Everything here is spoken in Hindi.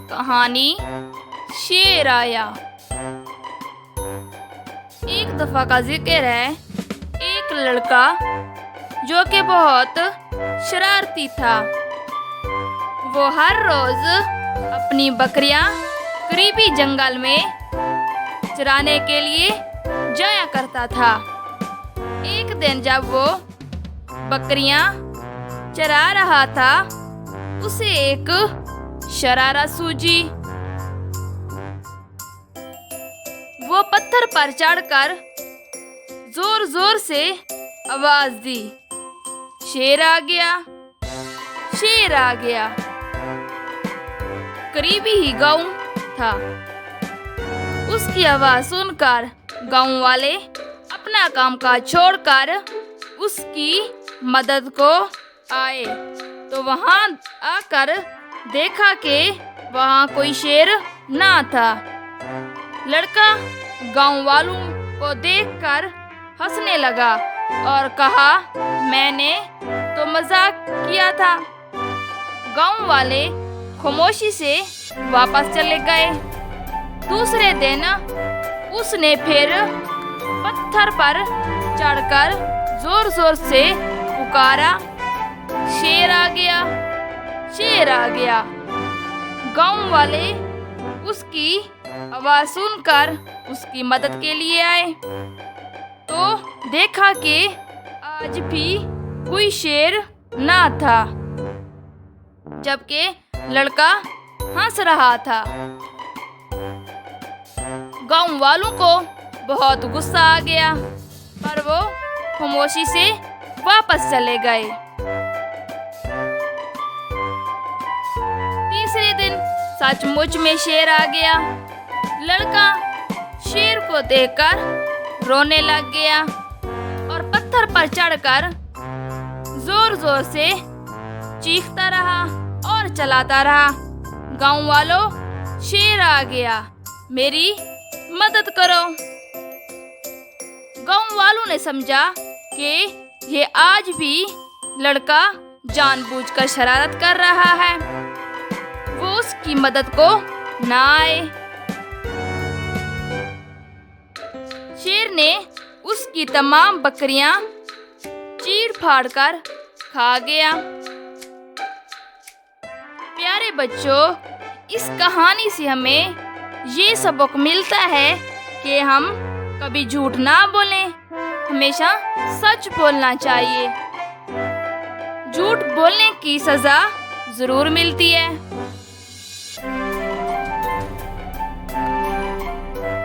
कहानी शेर आया। एक दफा का जिक्र है, एक लड़का जो कि बहुत शरारती था। वो हर रोज अपनी बकरियां करीबी जंगल में चराने के लिए जाया करता था। एक दिन जब वो बकरियां चरा रहा था, उसे एक शरारत सूझी। वो पत्थर पर चढ़कर जोर जोर से आवाज दी, शेर आ गया, शेर आ गया। करीबी ही गांव था। उसकी आवाज सुनकर गांव वाले अपना कामकाज छोड़कर उसकी मदद को आए, तो वहां आकर देखा कि वहां कोई शेर ना था। लड़का गांव वालों को देखकर हंसने लगा और कहा, मैंने तो मजाक किया था। गांव वाले खामोशी से वापस चले गए। दूसरे दिन उसने फिर पत्थर पर चढ़कर जोर जोर से पुकारा, शेर आ गया, शेर आ गया। गांव वाले उसकी आवाज सुनकर उसकी मदद के लिए आए, तो देखा कि आज भी कोई शेर ना था, जबकि लड़का हंस रहा था। गांव वालों को बहुत गुस्सा आ गया, पर वो खामोशी से वापस चले गए। तीसरे दिन सचमुच में शेर आ गया। लड़का शेर को देखकर रोने लग गया और पत्थर पर चढ़कर जोर जोर से चीखता रहा और चलाता रहा, गांव वालों, शेर आ गया, मेरी मदद करो। गांव वालों ने समझा कि ये आज भी लड़का जानबूझकर शरारत कर रहा है, वो उसकी मदद को ना आए। शेर ने उसकी तमाम बकरियां चीर फाड़ कर खा गया। प्यारे बच्चों, इस कहानी से हमें ये सबक मिलता है कि हम कभी झूठ ना बोलें, हमेशा सच बोलना चाहिए। झूठ बोलने की सजा जरूर मिलती है।